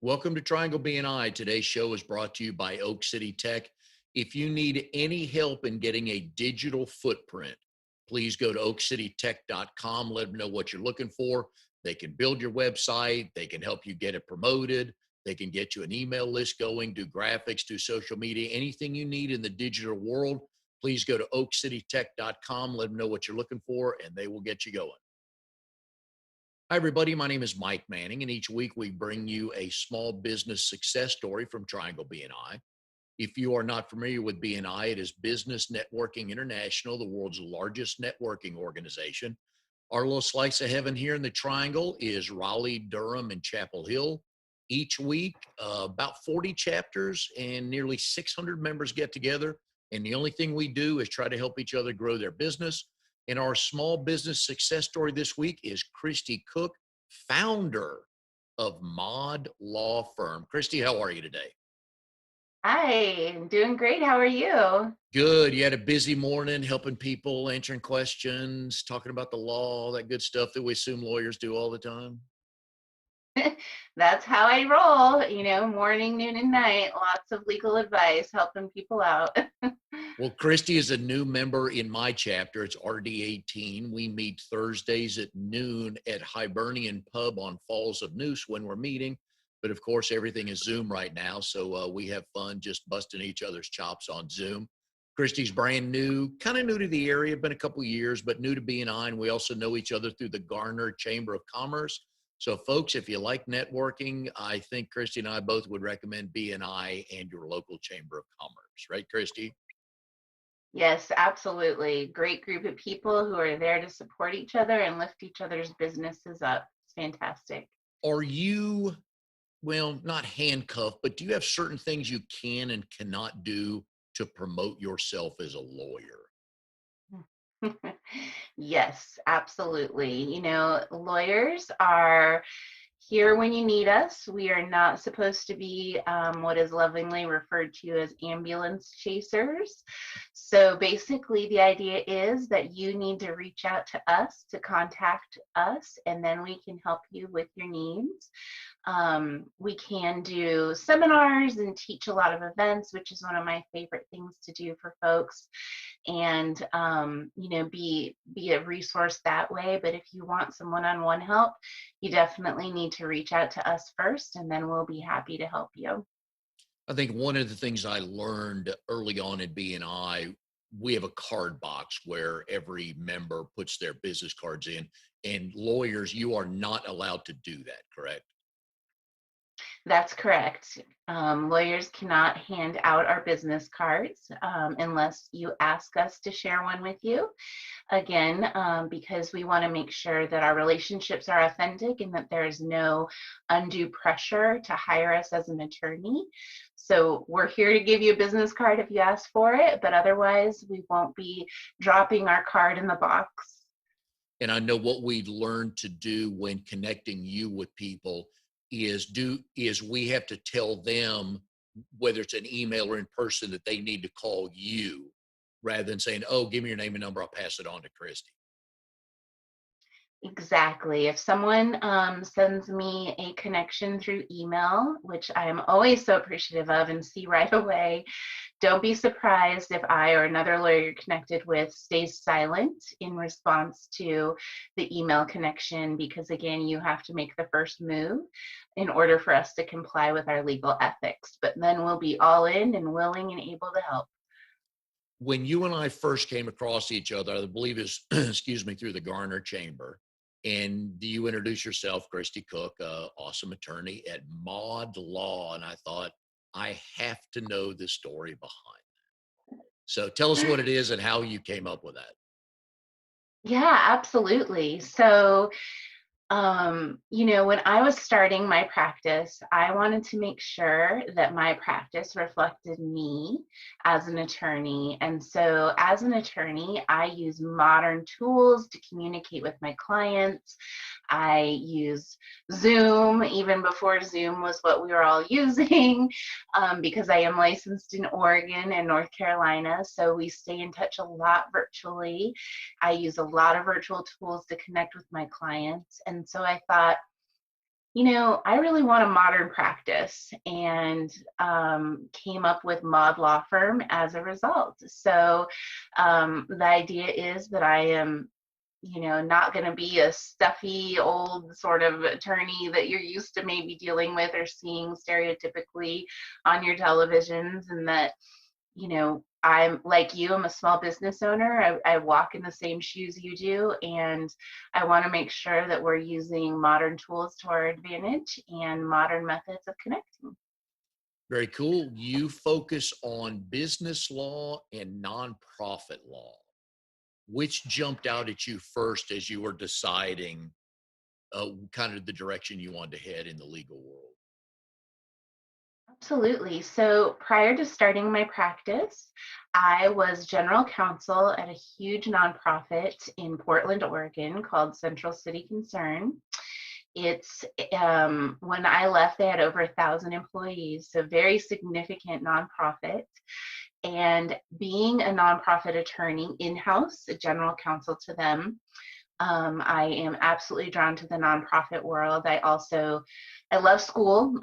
Welcome to Triangle BNI. Today's show is brought to you by Oak City Tech. If you need any help in getting a digital footprint, please go to oakcitytech.com. Let them know what you're looking for. They can build your website. They can help you get it promoted. They can get you an email list going, do graphics, do social media, anything you need in the digital world. Please go to oakcitytech.com. Let them know what you're looking for, and they will get you going. Hi, everybody. My name is Mike Manning, and each week we bring you a small business success story from Triangle BNI. If you are not familiar with BNI, it is Business Networking International, the world's largest networking organization. Our little slice of heaven here in the Triangle is Raleigh, Durham, and Chapel Hill. Each week, about 40 chapters and nearly 600 members get together. And the only thing we do is try to help each other grow their business. And our small business success story this week is Kristy Cook, founder of Mod Law Firm. Kristy, how are you today? Hi, I'm doing great. How are you? Good. You had a busy morning helping people, answering questions, talking about the law, all that good stuff that we assume lawyers do all the time. That's how I roll, morning, noon, and night. Lots of legal advice, helping people out. Well, Kristy is a new member in my chapter. It's RD18. We meet Thursdays at noon at Hibernian Pub on Falls of Noose when we're meeting. But of course, everything is Zoom right now. So we have fun just busting each other's chops on Zoom. Kristy's brand new, kind of new to the area, been a couple of years, but new to BNI. And we also know each other through the Garner Chamber of Commerce. So folks, if you like networking, I think Kristy and I both would recommend BNI and your local Chamber of Commerce, right, Kristy? Yes, absolutely. Great group of people who are there to support each other and lift each other's businesses up. It's fantastic. Are you, well, not handcuffed, but do you have certain things you can and cannot do to promote yourself as a lawyer? Yes, absolutely. Lawyers are here when you need us. We are not supposed to be what is lovingly referred to as ambulance chasers. So basically, the idea is that you need to reach out to us to contact us, and then we can help you with your needs. We can do seminars and teach a lot of events, which is one of my favorite things to do for folks, and be a resource that way. But if you want some one-on-one help, you definitely need to reach out to us first, and then we'll be happy to help you. I think one of the things I learned early on in BNI, we have a card box where every member puts their business cards in, and lawyers, you are not allowed to do that, correct? That's correct. Lawyers cannot hand out our business cards unless you ask us to share one with you. Again, because we want to make sure that our relationships are authentic and that there's no undue pressure to hire us as an attorney. So we're here to give you a business card if you ask for it, but otherwise we won't be dropping our card in the box. And I know what we learned to do when connecting you with people is we have to tell them, whether it's an email or in person, that they need to call you rather than saying, oh, give me your name and number, I'll pass it on to Kristy. Exactly. If someone sends me a connection through email, which I am always so appreciative of and see right away, don't be surprised if I or another lawyer you're connected with stays silent in response to the email connection, because again, you have to make the first move in order for us to comply with our legal ethics. But then we'll be all in and willing and able to help. When you and I first came across each other, I believe is, excuse me, through the Garner Chamber. And you introduce yourself, Kristy Cook, awesome attorney at Mod Law. And I thought, I have to know the story behind that. So tell us what it is and how you came up with that. Yeah, absolutely. So when I was starting my practice, I wanted to make sure that my practice reflected me as an attorney. And so, as an attorney, I use modern tools to communicate with my clients. I use Zoom even before Zoom was what we were all using, because I am licensed in Oregon and North Carolina. So we stay in touch a lot virtually. I use a lot of virtual tools to connect with my clients. And so I thought, I really want a modern practice, and came up with Mod Law Firm as a result. So the idea is that I am not going to be a stuffy old sort of attorney that you're used to maybe dealing with or seeing stereotypically on your televisions, and that I'm like you, I'm a small business owner. I walk in the same shoes you do, and I want to make sure that we're using modern tools to our advantage and modern methods of connecting. Very cool. You focus on business law and nonprofit law. Which jumped out at you first as you were deciding kind of the direction you wanted to head in the legal world? Absolutely. So prior to starting my practice, I was general counsel at a huge nonprofit in Portland, Oregon called Central City Concern. It's when I left, they had over 1,000 employees, so very significant nonprofit. And being a nonprofit attorney in-house, a general counsel to them, I am absolutely drawn to the nonprofit world. I love school.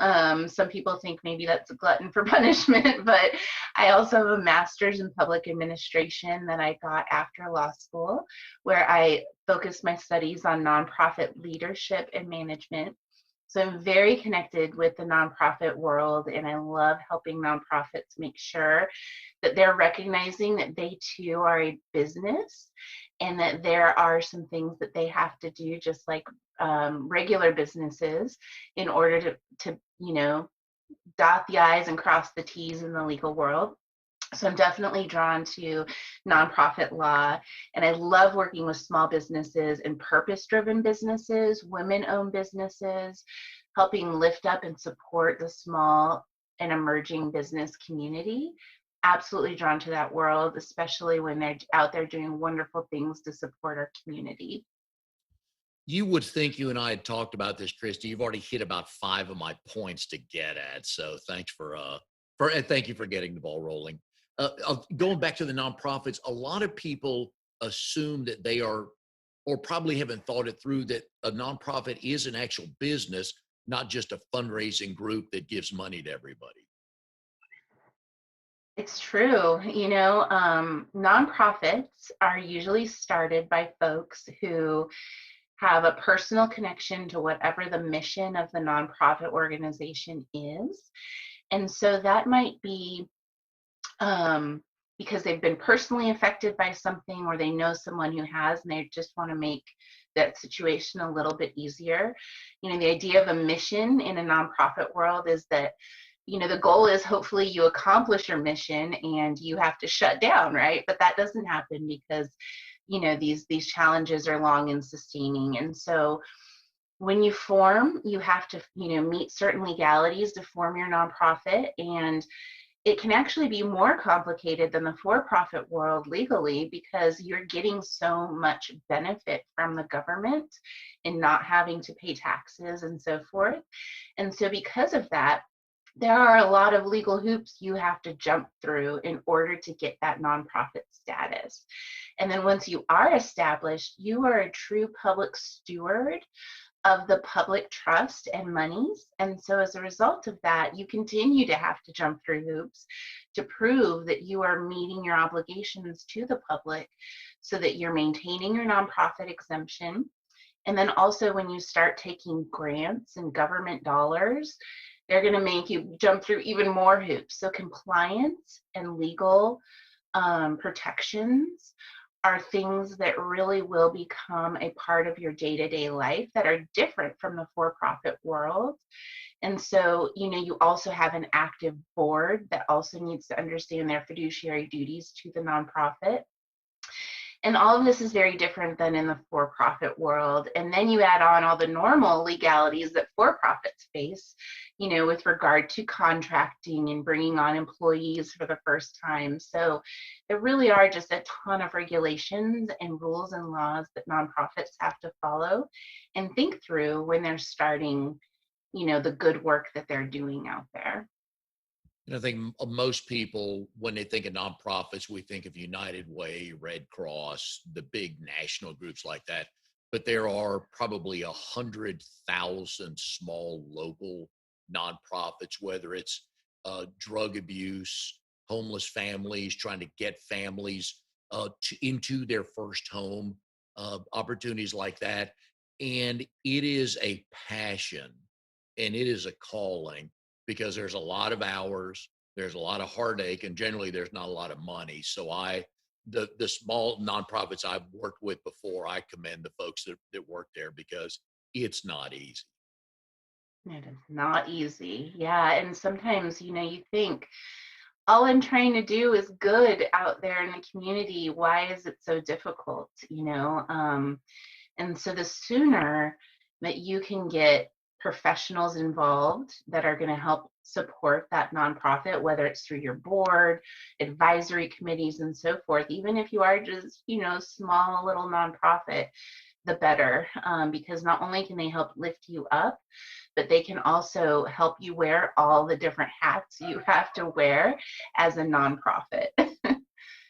Some people think maybe that's a glutton for punishment, but I also have a master's in public administration that I got after law school, where I focused my studies on nonprofit leadership and management. So I'm very connected with the nonprofit world, and I love helping nonprofits make sure that they're recognizing that they too are a business, and that there are some things that they have to do just like regular businesses in order to dot the I's and cross the T's in the legal world. So I'm definitely drawn to nonprofit law, and I love working with small businesses and purpose-driven businesses, women-owned businesses, helping lift up and support the small and emerging business community. Absolutely drawn to that world, especially when they're out there doing wonderful things to support our community. You would think you and I had talked about this, Kristy. You've already hit about five of my points to get at. So thanks for and thank you for getting the ball rolling. Going back to the nonprofits, a lot of people assume that they are, or probably haven't thought it through, that a nonprofit is an actual business, not just a fundraising group that gives money to everybody. It's true. Nonprofits are usually started by folks who have a personal connection to whatever the mission of the nonprofit organization is. And so that might be um, because they've been personally affected by something, or they know someone who has, and they just want to make that situation a little bit easier. The idea of a mission in a nonprofit world is that the goal is hopefully you accomplish your mission and you have to shut down, right? But that doesn't happen because these challenges are long and sustaining. And so when you form, you have to meet certain legalities to form your nonprofit, and it can actually be more complicated than the for-profit world legally, because you're getting so much benefit from the government and not having to pay taxes and so forth. And so because of that, there are a lot of legal hoops you have to jump through in order to get that nonprofit status. And then once you are established, you are a true public steward of the public trust and monies. And so as a result of that, you continue to have to jump through hoops to prove that you are meeting your obligations to the public, so that you're maintaining your nonprofit exemption. And then also when you start taking grants and government dollars, they're going to make you jump through even more hoops. So compliance and legal protections are things that really will become a part of your day-to-day life that are different from the for-profit world. And so, you also have an active board that also needs to understand their fiduciary duties to the nonprofit. And all of this is very different than in the for-profit world. And then you add on all the normal legalities that for-profits face, with regard to contracting and bringing on employees for the first time. So there really are just a ton of regulations and rules and laws that nonprofits have to follow and think through when they're starting, the good work that they're doing out there. And I think most people, when they think of nonprofits, we think of United Way, Red Cross, the big national groups like that. but there are probably 100,000 small local nonprofits, whether it's drug abuse, homeless families, trying to get families into their first home, opportunities like that. And it is a passion and it is a calling because there's a lot of hours, there's a lot of heartache, and generally there's not a lot of money. So the small nonprofits I've worked with before, I commend the folks that work there because it's not easy. It is not easy. Yeah. And sometimes, you think, all I'm trying to do is good out there in the community. Why is it so difficult? And so the sooner that you can get professionals involved that are going to help support that nonprofit, whether it's through your board, advisory committees, and so forth, even if you are just, small little nonprofit, the better, because not only can they help lift you up, but they can also help you wear all the different hats you have to wear as a nonprofit.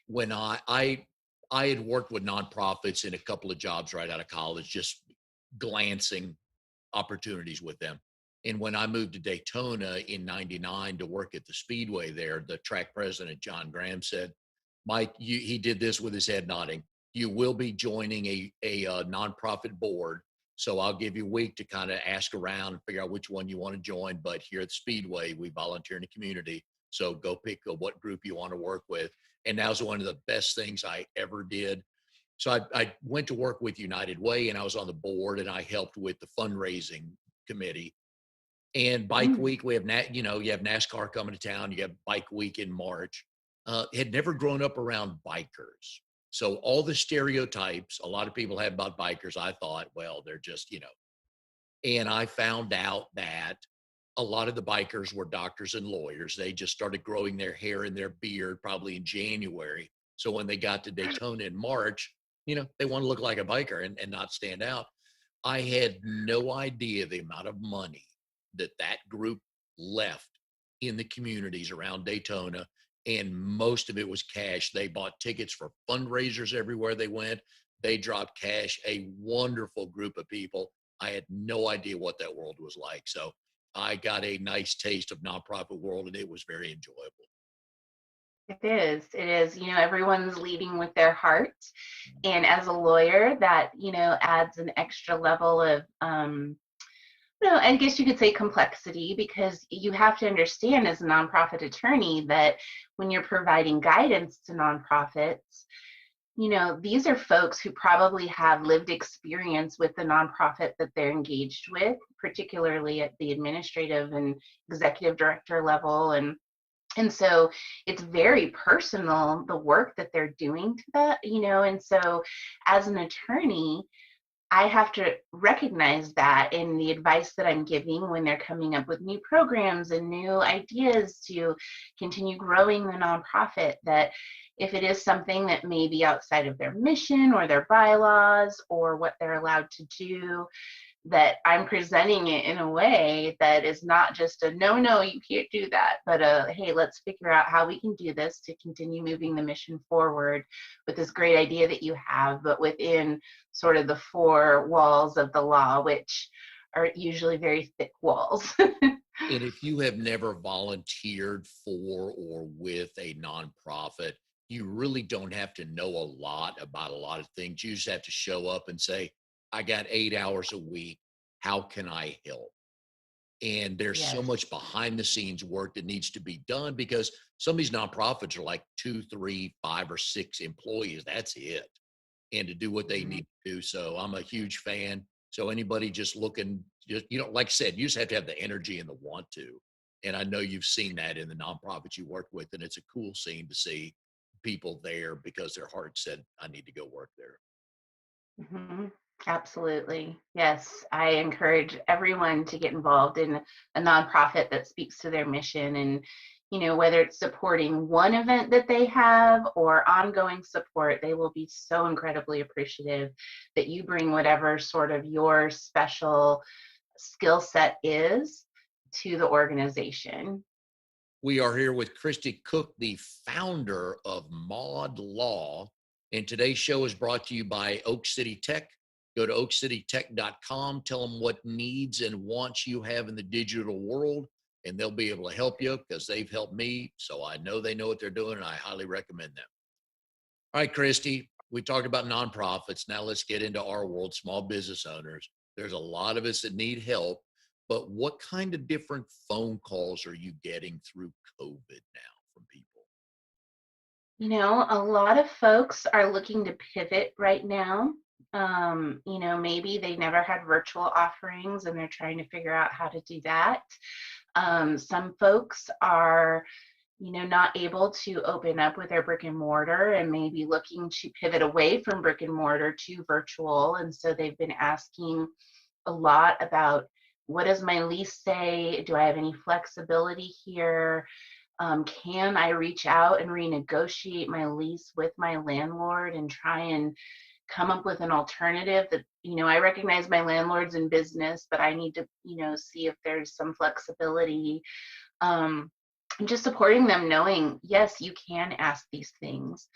When I had worked with nonprofits in a couple of jobs right out of college, just glancing opportunities with them. And when I moved to Daytona in 99 to work at the Speedway there, the track president, John Graham, said, Mike, he did this with his head nodding. You will be joining a nonprofit board. So I'll give you a week to kind of ask around and figure out which one you want to join. But here at the Speedway, we volunteer in the community. So go pick what group you want to work with. And that was one of the best things I ever did. So I went to work with United Way and I was on the board and I helped with the fundraising committee. And Bike Mm. Week, we have, you have NASCAR coming to town. You have Bike Week in March. Had never grown up around bikers. So all the stereotypes a lot of people have about bikers, I thought, well, they're just, and I found out that a lot of the bikers were doctors and lawyers. They just started growing their hair and their beard probably in January. So when they got to Daytona in March, they want to look like a biker and not stand out. I had no idea the amount of money that group left in the communities around Daytona. And most of it was cash. They bought tickets for fundraisers everywhere they went. They dropped cash, a wonderful group of people. I had no idea what that world was like. So I got a nice taste of nonprofit world and it was very enjoyable. It is. It is. Everyone's leading with their heart. And as a lawyer, that, adds an extra level of, I guess you could say complexity, because you have to understand as a nonprofit attorney that when you're providing guidance to nonprofits, these are folks who probably have lived experience with the nonprofit that they're engaged with, particularly at the administrative and executive director level. And so it's very personal, the work that they're doing to that, and so as an attorney, I have to recognize that in the advice that I'm giving when they're coming up with new programs and new ideas to continue growing the nonprofit, that if it is something that may be outside of their mission or their bylaws or what they're allowed to do, that I'm presenting it in a way that is not just a no, you can't do that, but a hey, let's figure out how we can do this to continue moving the mission forward with this great idea that you have, but within sort of the four walls of the law, which are usually very thick walls. And if you have never volunteered for or with a nonprofit, you really don't have to know a lot about a lot of things. You just have to show up and say, I got 8 hours a week. How can I help? And there's so Yes. much behind the scenes work that needs to be done because some of these nonprofits are like 2, 3, 5, or 6 employees. That's it. And to do what they Mhm. need to do. So I'm a huge fan. So anybody just looking, just, like I said, you just have to have the energy and the want to. And I know you've seen that in the nonprofits you work with. And it's a cool scene to see people there because their heart said, I need to go work there. Mhm. Absolutely. Yes. I encourage everyone to get involved in a nonprofit that speaks to their mission, and, whether it's supporting one event that they have or ongoing support, they will be so incredibly appreciative that you bring whatever sort of your special skill set is to the organization. We are here with Kristy Cook, the founder of Mod Law. And today's show is brought to you by Oak City Tech. Go to oakcitytech.com, tell them what needs and wants you have in the digital world, and they'll be able to help you because they've helped me. So I know they know what they're doing, and I highly recommend them. All right, Kristy, we talked about nonprofits. Now let's get into our world, small business owners. There's a lot of us that need help, but what kind of different phone calls are you getting through COVID now from people? A lot of folks are looking to pivot right now. Maybe they never had virtual offerings and they're trying to figure out how to do that. Some folks are, not able to open up with their brick and mortar and maybe looking to pivot away from brick and mortar to virtual. And so they've been asking a lot about, what does my lease say? Do I have any flexibility here? Can I reach out and renegotiate my lease with my landlord and try and come up with an alternative that, I recognize my landlord's in business, but I need to, see if there's some flexibility. And just supporting them, knowing, yes, you can ask these things.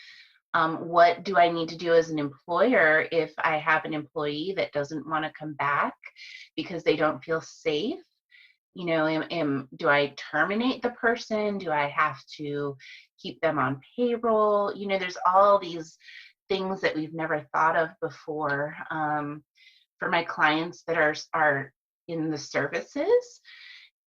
What do I need to do as an employer if I have an employee that doesn't want to come back because they don't feel safe? Do I terminate the person? Do I have to keep them on payroll? There's all these things that we've never thought of before. For my clients that are in the services,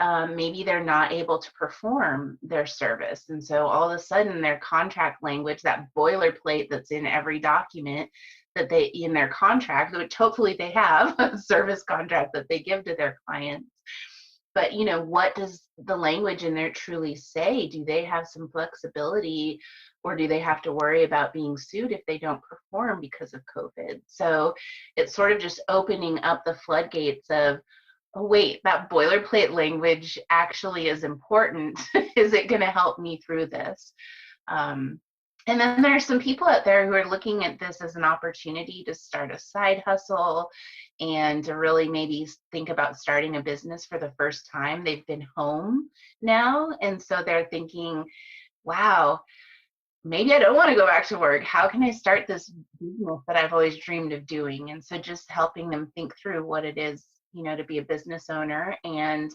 maybe they're not able to perform their service. And so all of a sudden their contract language, that boilerplate that's in every document that they in their contract, which hopefully they have a service contract that they give to their clients. But, what does the language in there truly say? Do they have some flexibility, or do they have to worry about being sued if they don't perform because of COVID? So it's sort of just opening up the floodgates of, oh, wait, that boilerplate language actually is important. Is it going to help me through this? And then there's some people out there who are looking at this as an opportunity to start a side hustle and to really maybe think about starting a business for the first time. They've been home now, and so they're thinking, wow, maybe I don't want to go back to work. How can I start this business that I've always dreamed of doing? And so just helping them think through what it is, to be a business owner and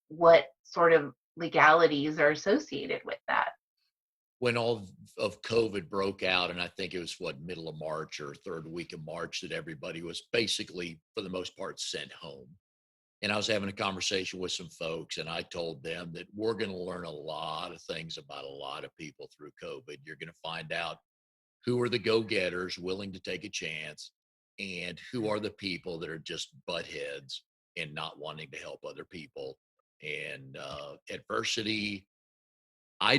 what sort of legalities are associated with that. When all of COVID broke out, and I think it was middle of March or third week of March, that everybody was basically, for the most part, sent home. And I was having a conversation with some folks, and I told them that we're going to learn a lot of things about a lot of people through COVID. You're going to find out who are the go-getters willing to take a chance, and who are the people that are just butt heads and not wanting to help other people. And adversity, I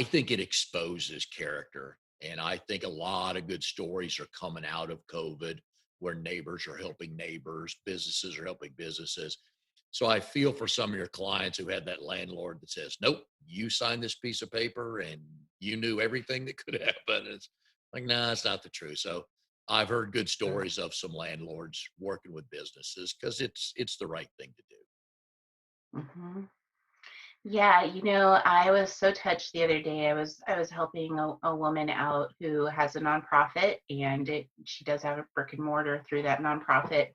think it exposes character. And I think a lot of good stories are coming out of COVID where neighbors are helping neighbors, businesses are helping businesses. So I feel for some of your clients who had that landlord that says, nope, you signed this piece of paper and you knew everything that could happen. It's like, nah, it's not the truth. So I've heard good stories of some landlords working with businesses because it's the right thing to do. Mm-hmm. Yeah, I was so touched the other day. I was helping a woman out who has a nonprofit, and she does have a brick and mortar through that nonprofit,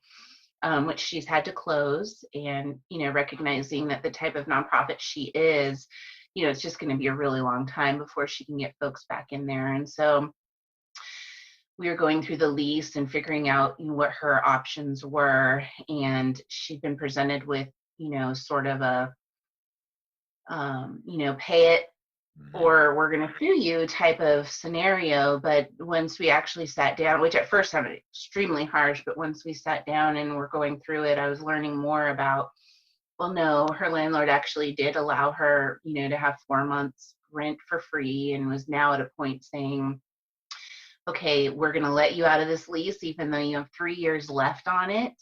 which she's had to close. And recognizing that the type of nonprofit she is, it's just going to be a really long time before she can get folks back in there. And so we were going through the lease and figuring out what her options were, and she'd been presented with sort of a pay it Mhm. or we're going to sue you type of scenario. But once we actually sat down, which at first sounded extremely harsh, but once we sat down and we're going through it, I was learning more about, well, no, her landlord actually did allow her, to have 4 months rent for free, and was now at a point saying, okay, we're going to let you out of this lease, even though you have 3 years left on it.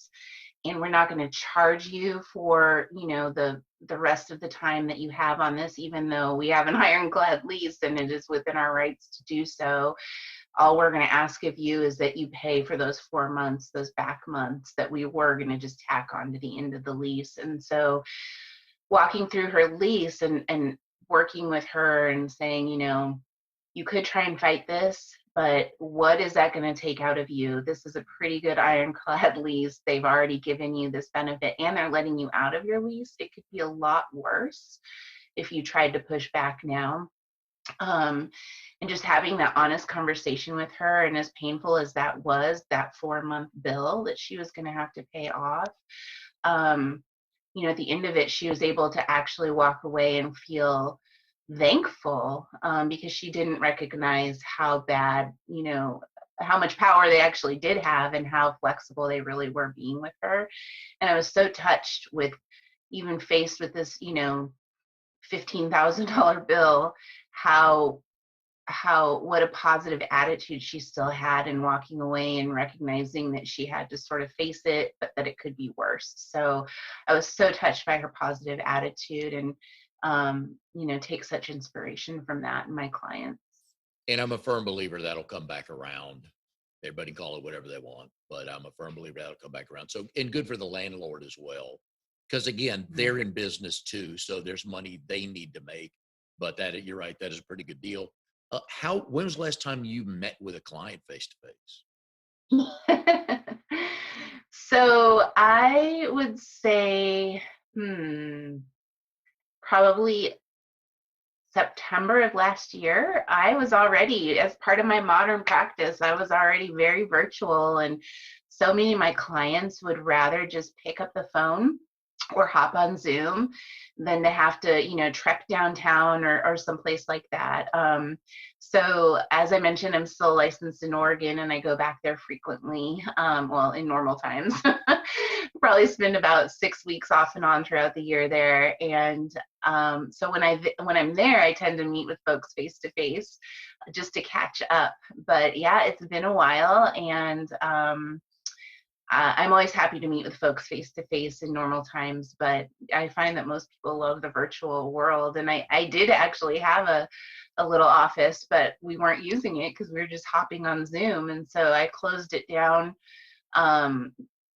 And we're not going to charge you for, the rest of the time that you have on this, even though we have an ironclad lease and it is within our rights to do so. All we're going to ask of you is that you pay for those 4 months, those back months that we were going to just tack on to the end of the lease. And so walking through her lease and working with her and saying, you could try and fight this, but what is that going to take out of you? This is a pretty good ironclad lease. They've already given you this benefit and they're letting you out of your lease. It could be a lot worse if you tried to push back now. And just having that honest conversation with her, and as painful as that was, that 4-month bill that she was going to have to pay off, at the end of it, she was able to actually walk away and feel thankful, because she didn't recognize how bad, how much power they actually did have and how flexible they really were being with her. And I was so touched with, even faced with this, $15,000 bill, what a positive attitude she still had in walking away and recognizing that she had to sort of face it, but that it could be worse. So I was so touched by her positive attitude, and take such inspiration from that in my clients. And I'm a firm believer that'll come back around. Everybody call it whatever they want, but I'm a firm believer that'll come back around. So, and good for the landlord as well. Because again, they're in business too. So there's money they need to make. But that, you're right, that is a pretty good deal. When was the last time you met with a client face to face? So I would say, probably September of last year. I was already, as part of my modern practice, I was already very virtual, and so many of my clients would rather just pick up the phone or hop on Zoom than to have to, trek downtown or someplace like that. So as I mentioned, I'm still licensed in Oregon, and I go back there frequently. In normal times, probably spend about 6 weeks off and on throughout the year there. And so when I'm there, I tend to meet with folks face to face just to catch up. But yeah, it's been a while, and I'm always happy to meet with folks face to face in normal times, but I find that most people love the virtual world. And I did actually have a little office, but we weren't using it because we were just hopping on Zoom. And so I closed it down,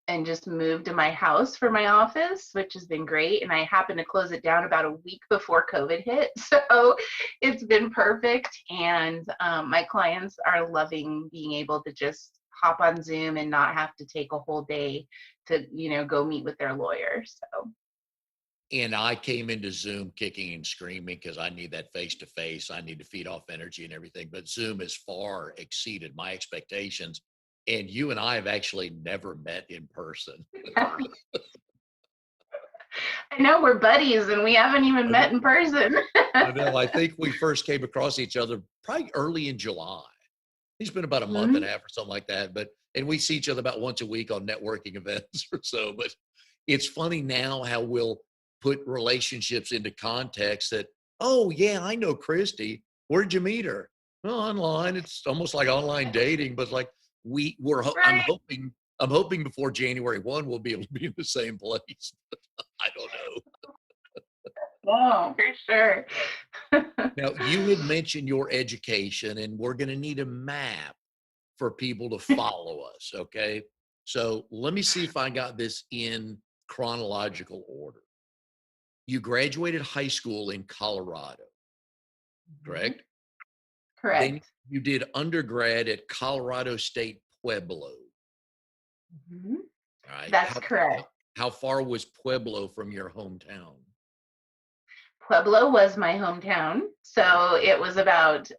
and just moved to my house for my office, which has been great. And I happened to close it down about a week before COVID hit. So it's been perfect. And my clients are loving being able to just hop on Zoom and not have to take a whole day to, go meet with their lawyer. So. And I came into Zoom kicking and screaming because I need that face to face. I need to feed off energy and everything. But Zoom has far exceeded my expectations. And you and I have actually never met in person. I know, we're buddies and we haven't even met in person. I know. I think we first came across each other probably early in July. It's been about a month and a half or something like that. And we see each other about once a week on networking events or so. But it's funny now how we'll put relationships into context that, oh yeah, I know Kristy. Where'd you meet her? Well, online. It's almost like online dating, but like Right. I'm hoping before January 1 we'll be able to be in the same place. I don't know. Oh, for sure. Now, you had mentioned your education, and we're going to need a map for people to follow us. Okay. So let me see if I got this in chronological order. You graduated high school in Colorado, correct? Then Correct. you did undergrad at Colorado State Pueblo. Mm-hmm. All right. That's correct. How far was Pueblo from your hometown? Pueblo was my hometown, so it was about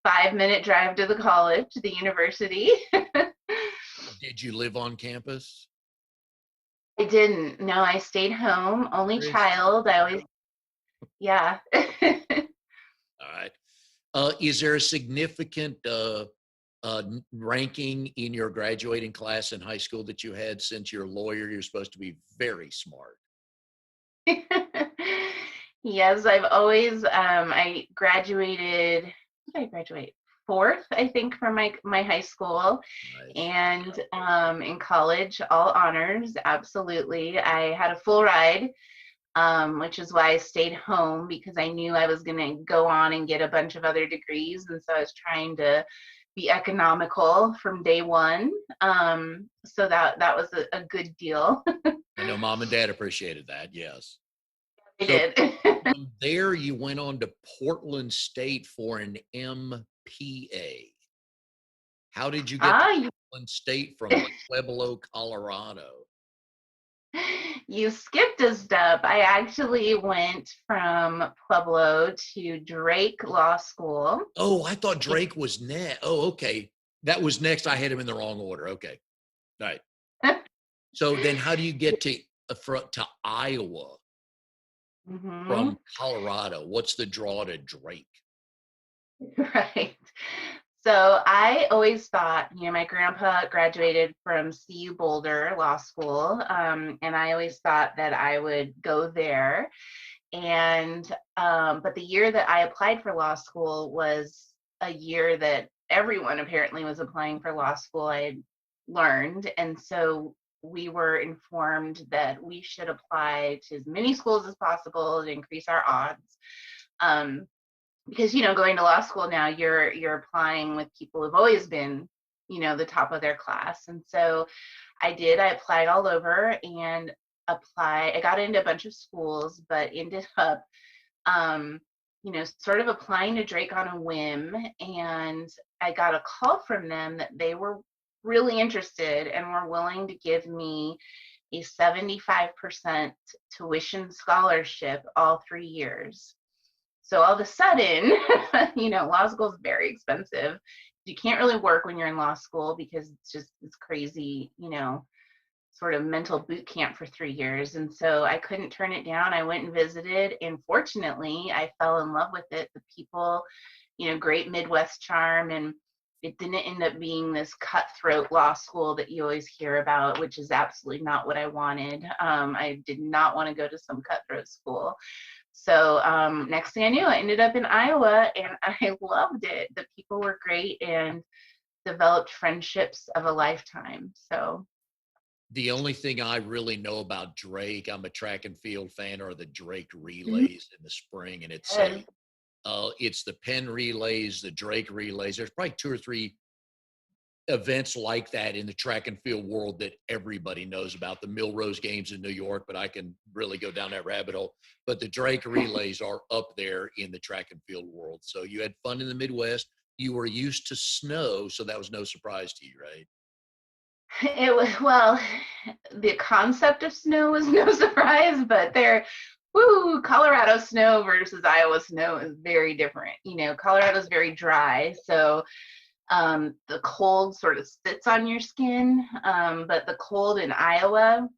5-minute drive to the college, the university. Did you live on campus? I didn't. No, I stayed home. Only Chris? child. Yeah. All right. Is there a significant ranking in your graduating class in high school that you had? Since you're a lawyer, you're supposed to be very smart. Yes, I've always, I graduated, what did I graduate? Fourth, I think, from my high school. Nice. And in college, all honors, absolutely. I had a full ride, which is why I stayed home, because I knew I was going to go on and get a bunch of other degrees. And so I was trying to be economical from day one. So that was a good deal. I know mom and dad appreciated that. Yes. I So did. from there, you went on to Portland State for an MPA. How did you get to Ah, one state from Pueblo, Colorado? you skipped a step. I actually went from Pueblo to Drake Law School. Oh, I thought Drake was next. Oh, okay. That was next. I had him in the wrong order. Okay. All right. So then how do you get to Iowa Hmm. from Colorado? What's the draw to Drake? Right. So I always thought, my grandpa graduated from CU Boulder Law School, and I always thought that I would go there. And but the year that I applied for law school was a year that everyone apparently was applying for law school. I had learned, and so we were informed that we should apply to as many schools as possible to increase our odds. Um, because going to law school now, you're applying with people who've always been, the top of their class. And so I applied all over and I got into a bunch of schools, but ended up sort of applying to Drake on a whim. And I got a call from them that they were really interested and were willing to give me a 75% tuition scholarship all 3 years. So all of a sudden, law school is very expensive. You can't really work when you're in law school because it's crazy, sort of mental boot camp for 3 years. And so I couldn't turn it down. I went and visited, and fortunately, I fell in love with it. The people, great Midwest charm, and it didn't end up being this cutthroat law school that you always hear about, which is absolutely not what I wanted. I did not want to go to some cutthroat school. So next thing I knew, I ended up in Iowa, and I loved it. The people were great and developed friendships of a lifetime. So The only thing I really know about Drake, I'm a track and field fan, are the Drake mhm, relays in the spring, and yes. it's the Penn relays, the Drake relays. There's probably two or three events like that in the track and field world that everybody knows about. The Milrose games in New York, but I can really go down that rabbit hole. But the Drake relays are up there in the track and field world. So you had fun in the Midwest. You were used to snow, so that was no surprise to you, right? It was, well, the concept of snow was no surprise, but Colorado snow versus Iowa snow is very different. Colorado's very dry, so the cold sort of sits on your skin, but the cold in Iowa,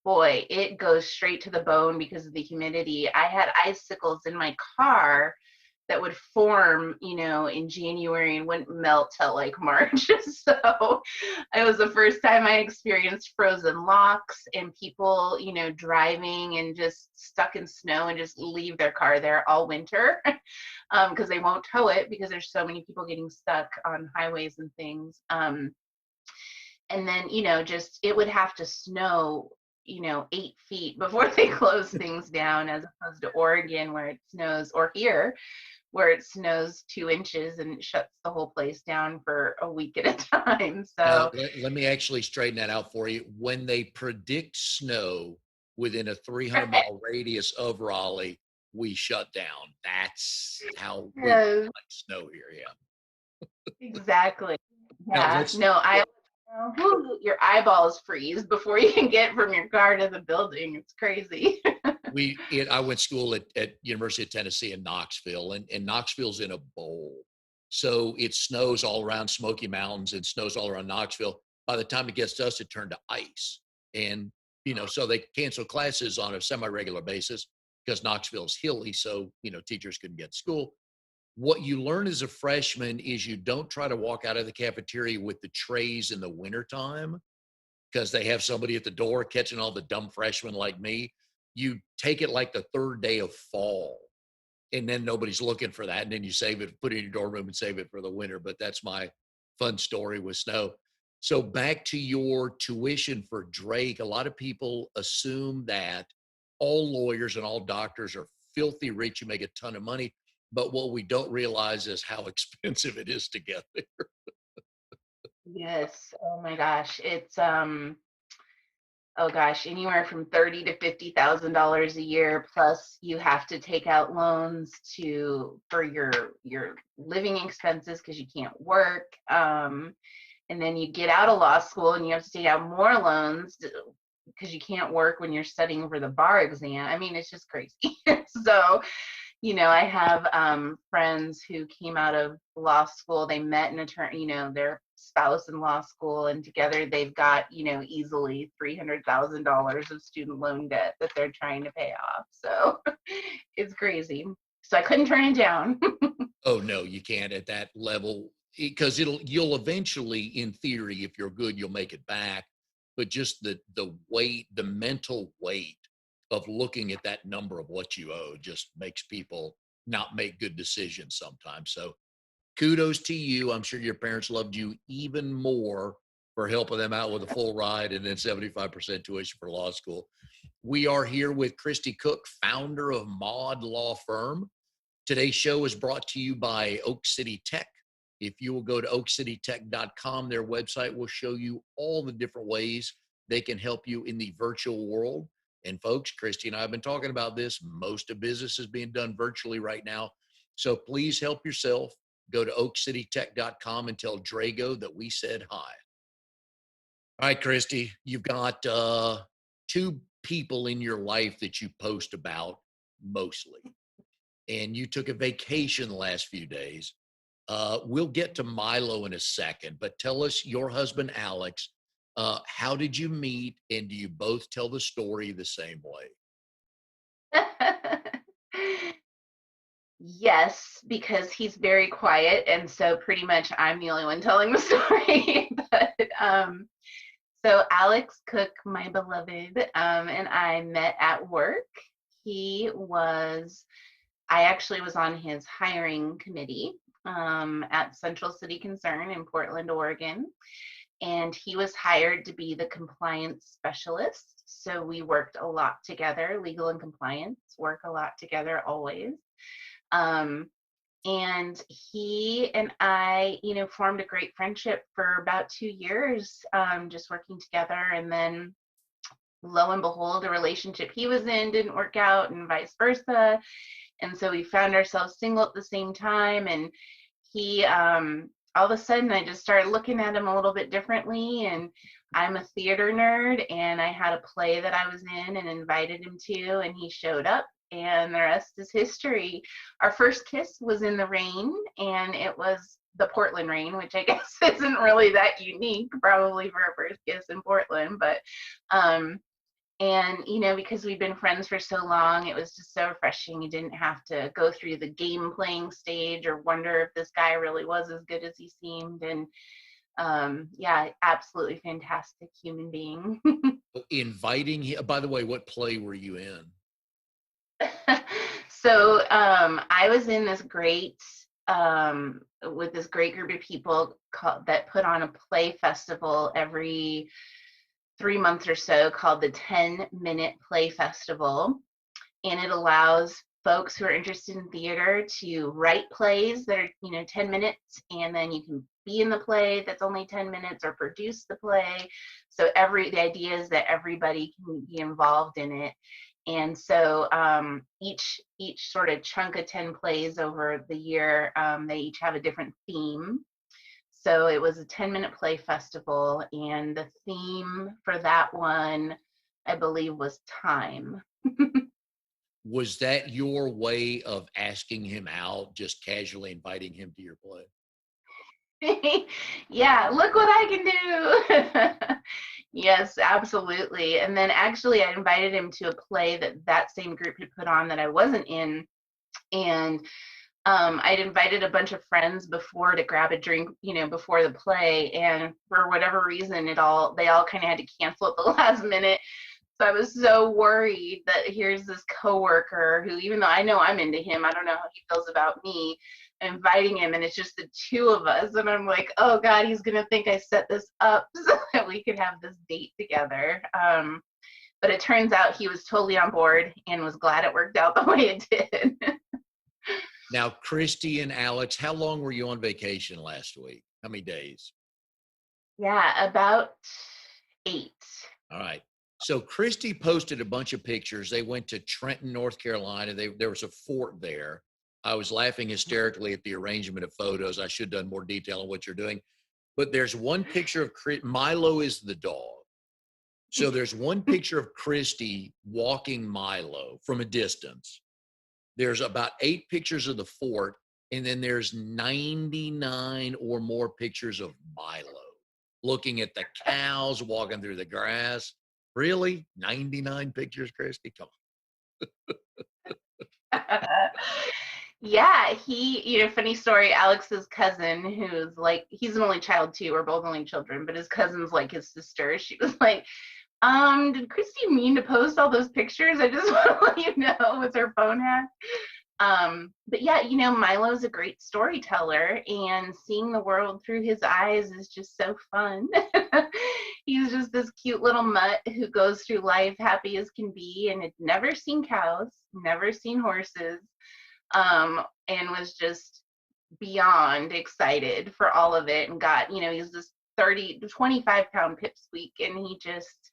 boy, it goes straight to the bone because of the humidity. I had icicles in my car that would form, in January and wouldn't melt till like March. So it was the first time I experienced frozen locks and people, driving and just stuck in snow and just leave their car there all winter because they won't tow it because there's so many people getting stuck on highways and things. And then, just it would have to snow 8 feet before they close things down, as opposed to Oregon where it snows, or here where it snows 2 inches and it shuts the whole place down for a week at a time. Now, So let me actually straighten that out for you. When they predict snow within a 300-mile radius of Raleigh, we shut down. That's how we yes, like snow here. Yeah. exactly. Now Yeah. No, your eyeballs freeze before you can get from your car to the building. It's crazy. I went to school at University of Tennessee in Knoxville, and Knoxville's in a bowl. So it snows all around Smoky Mountains and snows all around Knoxville. By the time it gets to us, it turned to ice. And, so they cancel classes on a semi-regular basis because Knoxville's hilly. So, teachers couldn't get to school. What you learn as a freshman is you don't try to walk out of the cafeteria with the trays in the wintertime because they have somebody at the door catching all the dumb freshmen like me. You take it like the third day of fall, and then nobody's looking for that. And then you save it, put it in your dorm room and save it for the winter. But that's my fun story with snow. So back to your tuition for Drake, a lot of people assume that all lawyers and all doctors are filthy rich. You make a ton of money. But what we don't realize is how expensive it is to get there. Yes. Oh my gosh. It's oh gosh, anywhere from $30,000 to $50,000 a year. Plus, you have to take out loans for your living expenses because you can't work. And then you get out of law school and you have to take out more loans because you can't work when you're studying for the bar exam. I mean, it's just crazy. So, I have friends who came out of law school. They met an attorney, their spouse in law school, and together they've got, easily $300,000 of student loan debt that they're trying to pay off. So it's crazy. So I couldn't turn it down. Oh no, you can't at that level, because you'll eventually, in theory, if you're good, you'll make it back. But just the weight, the mental weight of looking at that number of what you owe just makes people not make good decisions sometimes. So kudos to you. I'm sure your parents loved you even more for helping them out with a full ride and then 75% tuition for law school. We are here with Kristy Cook, founder of Mod Law Firm. Today's show is brought to you by Oak City Tech. If you will go to oakcitytech.com, their website will show you all the different ways they can help you in the virtual world. And folks, Kristy and I have been talking about this. Most of business is being done virtually right now. So please help yourself. Go to oakcitytech.com and tell Drago that we said hi. All right, Kristy, you've got two people in your life that you post about mostly. And you took a vacation the last few days. We'll get to Milo in a second, but tell us, your husband, Alex, how did you meet, and do you both tell the story the same way? Yes, because he's very quiet, and so pretty much I'm the only one telling the story. But so Alex Cook, my beloved, and I met at work. I actually was on his hiring committee at Central City Concern in Portland, Oregon. And he was hired to be the compliance specialist. So we worked a lot together. Legal and compliance work a lot together always. And he and I, formed a great friendship for about 2 years, just working together. And then lo and behold, a relationship he was in didn't work out, and vice versa. And so we found ourselves single at the same time. And he, all of a sudden, I just started looking at him a little bit differently. And I'm a theater nerd, and I had a play that I was in and invited him to, and he showed up, and the rest is history. Our first kiss was in the rain, and it was the Portland rain, which I guess isn't really that unique, probably for a first kiss in Portland. But and, because we've been friends for so long, it was just so refreshing. You didn't have to go through the game playing stage or wonder if this guy really was as good as he seemed. And yeah, absolutely fantastic human being. Inviting him, by the way, what play were you in? So I was in this with this great group of people that put on a play festival every 3 months or so, called the 10-Minute Play Festival. And it allows folks who are interested in theater to write plays that are 10 minutes, and then you can be in the play that's only 10 minutes or produce the play. So the idea is that everybody can be involved in it. And so each sort of chunk of 10 plays over the year, they each have a different theme. So it was a 10-minute play festival, and the theme for that one, I believe, was time. Was that your way of asking him out, just casually inviting him to your play? Yeah, look what I can do. Yes, absolutely. And then actually I invited him to a play that same group had put on that I wasn't in. And I'd invited a bunch of friends before to grab a drink, before the play. And for whatever reason, they all kind of had to cancel at the last minute. So I was so worried that here's this coworker who, even though I know I'm into him, I don't know how he feels about me, inviting him, and it's just the two of us. And I'm like, oh God, he's going to think I set this up so that we could have this date together. But it turns out he was totally on board and was glad it worked out the way it did. Now, Kristy and Alex, how long were you on vacation last week? How many days? Yeah, about 8. All right. So Kristy posted a bunch of pictures. They went to Trenton, North Carolina. There was a fort there. I was laughing hysterically at the arrangement of photos. I should have done more detail on what you're doing. But there's one picture of Milo is the dog. So there's one picture of Kristy walking Milo from a distance. There's about 8 pictures of the fort, and then there's 99 or more pictures of Milo looking at the cows, walking through the grass. Really? 99 pictures, Kristy? Come on. Yeah, funny story, Alex's cousin, who's like, he's an only child too, we're both only children, but his cousin's like his sister. She was like, did Kristy mean to post all those pictures? I just want to let you know, with her phone hack. But yeah, Milo's a great storyteller, and seeing the world through his eyes is just so fun. He's just this cute little mutt who goes through life happy as can be, and had never seen cows, never seen horses, and was just beyond excited for all of it, and got, he's this 25-pound pipsqueak, and he just,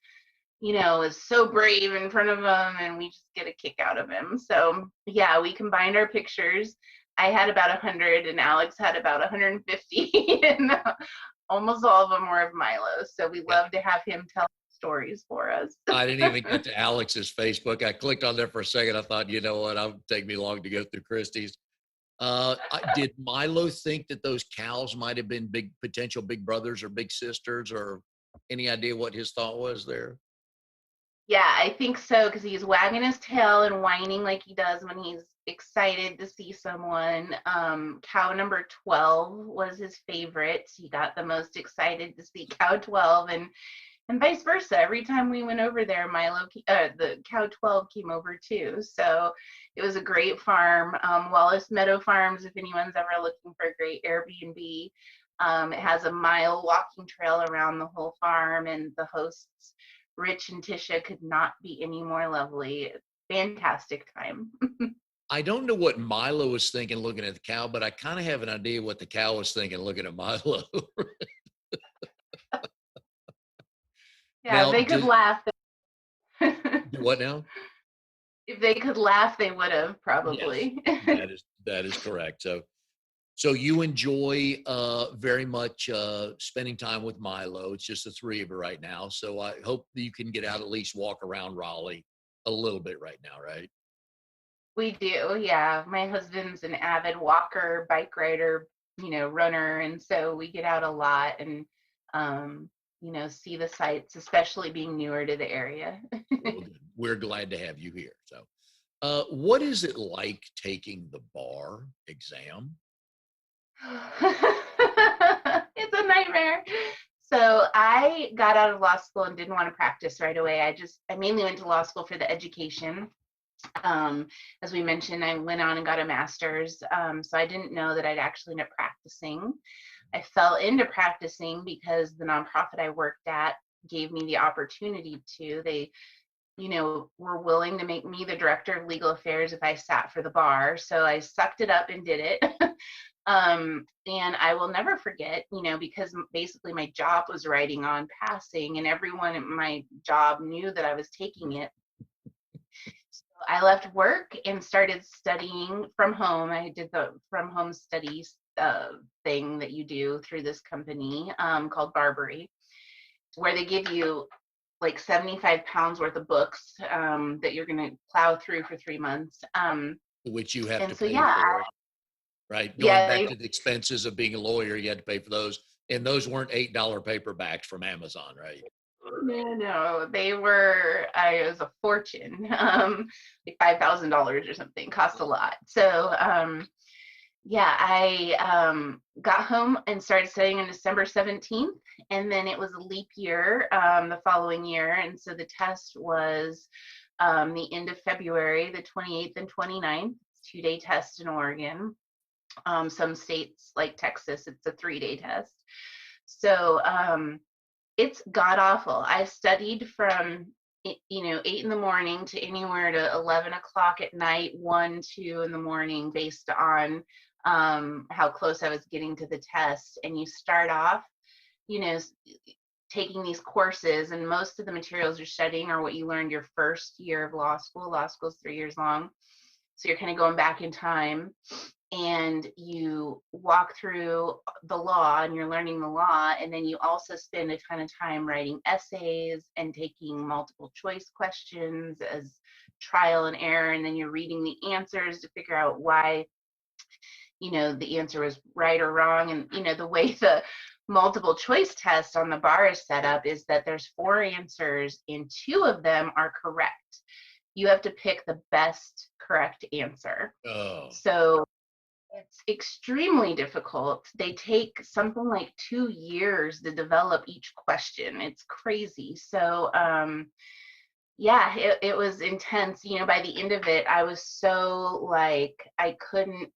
is so brave in front of them, and we just get a kick out of him. So yeah, we combined our pictures. I had about 100 and Alex had about 150, and almost all of them were of Milo. So we love to have him tell stories for us. I didn't even get to Alex's Facebook. I clicked on there for a second. I thought, you know what, it'll take me long to go through Kristy's. Did Milo think that those cows might have been potential big brothers or big sisters, or any idea what his thought was there? Yeah, I think so, because he's wagging his tail and whining like he does when he's excited to see someone. Cow number 12 was his favorite. He got the most excited to see cow 12, and vice versa. Every time we went over there, the cow 12 came over too. So it was a great farm. Wallace Meadow Farms, if anyone's ever looking for a great Airbnb, it has a mile walking trail around the whole farm, and the hosts, Rich and Tisha, could not be any more lovely. Fantastic time. I don't know what Milo was thinking looking at the cow, but I kind of have an idea what the cow was thinking looking at Milo. Yeah, Now, they could laugh. what now? If they could laugh, they would have probably. Yes, that is correct. So you enjoy very much spending time with Milo. It's just the 3 of you right now. So I hope that you can get out, at least walk around Raleigh a little bit right now, right? We do, yeah. My husband's an avid walker, bike rider, runner, and so we get out a lot and see the sights, especially being newer to the area. Well, we're glad to have you here. So, what is it like taking the bar exam? It's a nightmare. So I got out of law school and didn't want to practice right away. I mainly went to law school for the education. As we mentioned, I went on and got a master's. So I didn't know that I'd actually end up practicing. I fell into practicing because the nonprofit I worked at gave me the opportunity to. They, were willing to make me the director of legal affairs if I sat for the bar. So I sucked it up and did it. And I will never forget, because basically my job was writing on passing, and everyone at my job knew that I was taking it. So I left work and started studying from home. I did the from home studies thing that you do through this company called Barbary, where they give you like 75 pounds worth of books that you're going to plow through for 3 months. Which you have to So pay yeah, for. Right. Going back to the expenses of being a lawyer, you had to pay for those. And those weren't $8 paperbacks from Amazon, right? No, they were, it was a fortune, like $5,000 or something, cost a lot. So, yeah, I got home and started studying on December 17th, and then it was a leap year the following year. And so the test was the end of February, the 28th and 29th, 2-day test in Oregon. Some states like Texas, it's a 3-day test. So it's god awful. I studied from 8 in the morning to anywhere to 11 o'clock at night, 1, 2 in the morning, based on how close I was getting to the test. And you start off, taking these courses, and most of the materials you're studying are what you learned your first year of law school. Law school is 3 years long. So you're kind of going back in time, and you walk through the law and you're learning the law. And then you also spend a ton of time writing essays and taking multiple choice questions as trial and error. And then you're reading the answers to figure out why, the answer was right or wrong. And, the way the multiple choice test on the bar is set up is that there's 4 answers and 2 of them are correct. You have to pick the best correct answer. Oh. So it's extremely difficult. They take something like 2 years to develop each question. It's crazy. So, yeah, it was intense. By the end of it, I was so like, I couldn't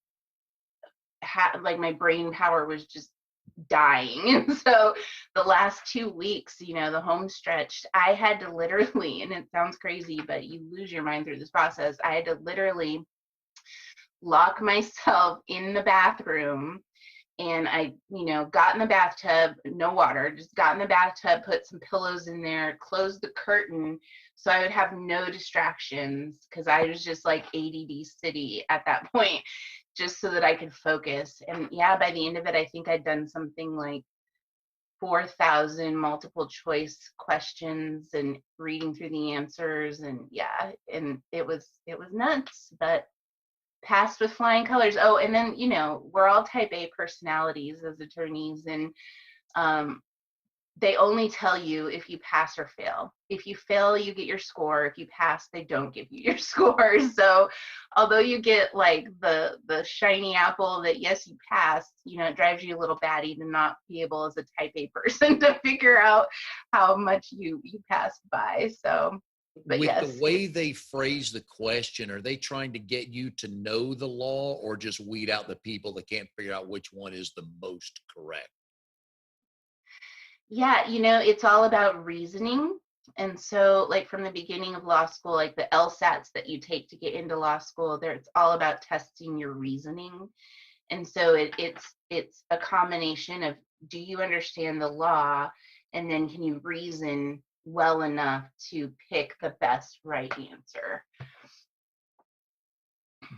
like my brain power was just dying. And so the last 2 weeks, the home stretch, I had to literally, and it sounds crazy, but you lose your mind through this process. I had to literally lock myself in the bathroom, and I, got in the bathtub, no water, just got in the bathtub, put some pillows in there, closed the curtain so I would have no distractions, because I was just like ADD city at that point, just so that I could focus. And yeah, by the end of it, I think I'd done something like 4,000 multiple choice questions and reading through the answers. And yeah, and it was nuts, but passed with flying colors. Oh, and then, we're all type A personalities as attorneys, and they only tell you if you pass or fail. If you fail, you get your score. If you pass, they don't give you your score. So although you get like the shiny apple that, yes, you passed, it drives you a little batty to not be able as a type A person to figure out how much you passed by. So, but With yes. the way they phrase the question, are they trying to get you to know the law or just weed out the people that can't figure out which one is the most correct? Yeah, it's all about reasoning. And so, like, from the beginning of law school, like the LSATs that you take to get into law school, it's all about testing your reasoning. And so it's a combination of, do you understand the law, and then can you reason well enough to pick the best right answer?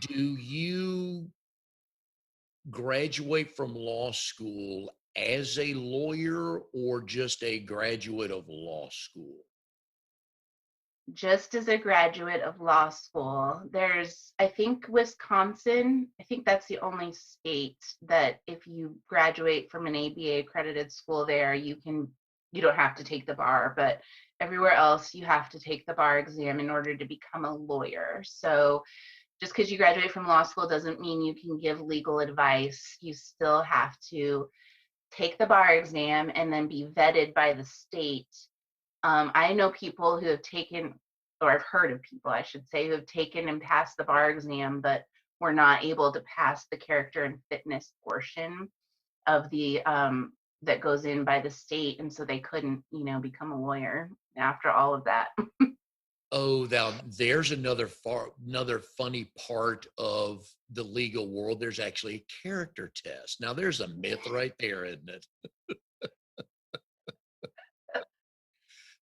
Do you graduate from law school as a lawyer or just a graduate of law school? Just as a graduate of law school. I think Wisconsin, I think that's the only state that if you graduate from an ABA accredited school there, you don't have to take the bar, but everywhere else you have to take the bar exam in order to become a lawyer. So just because you graduate from law school doesn't mean you can give legal advice. You still have to take the bar exam and then be vetted by the state. I know people who have taken, or I've heard of people, I should say, who have taken and passed the bar exam, but were not able to pass the character and fitness portion of the that goes in by the state, and so they couldn't, become a lawyer after all of that. Oh, now there's another funny part of the legal world. There's actually a character test. Now there's a myth right there, isn't it?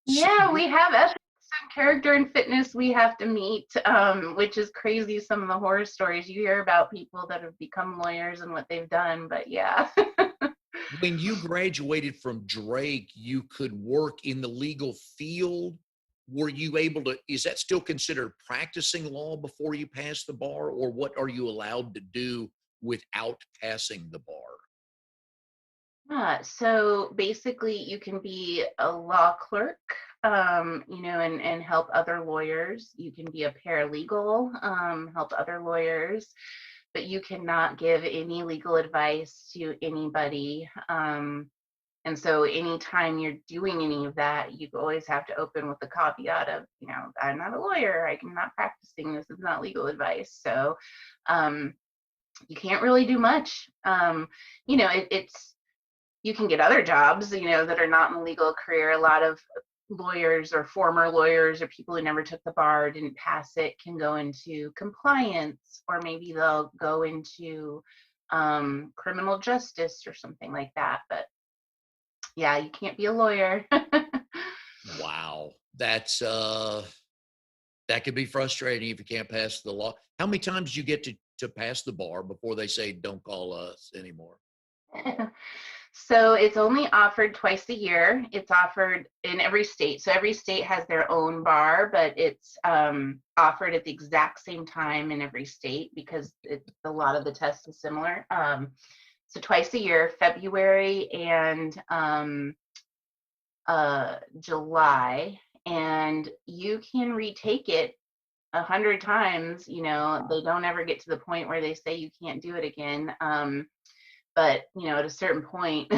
So Yeah, we have ethics and character and fitness we have to meet, which is crazy. Some of the horror stories you hear about people that have become lawyers and what they've done, but yeah. when you graduated from Drake, you could work in the legal field. Were you able to, is that still considered practicing law before you pass the bar, or what are you allowed to do without passing the bar? So basically, you can be a law clerk, and help other lawyers. You can be a paralegal, help other lawyers, but you cannot give any legal advice to anybody. And so anytime you're doing any of that, you always have to open with the caveat of, I'm not a lawyer. I'm not practicing. This is not legal advice. So you can't really do much. It's you can get other jobs, that are not in the legal career. A lot of lawyers or former lawyers or people who never took the bar, didn't pass it, can go into compliance, or maybe they'll go into criminal justice or something like that. But Yeah, you can't be a lawyer. Wow. That could be frustrating if you can't pass the law. How many times do you get to pass the bar before they say don't call us anymore? So it's only offered twice a year. It's offered in every state. So every state has their own bar, but it's offered at the exact same time in every state because a lot of the test is similar. So twice a year, February and July, and you can retake it 100 times. They don't ever get to the point where they say you can't do it again. But at a certain point,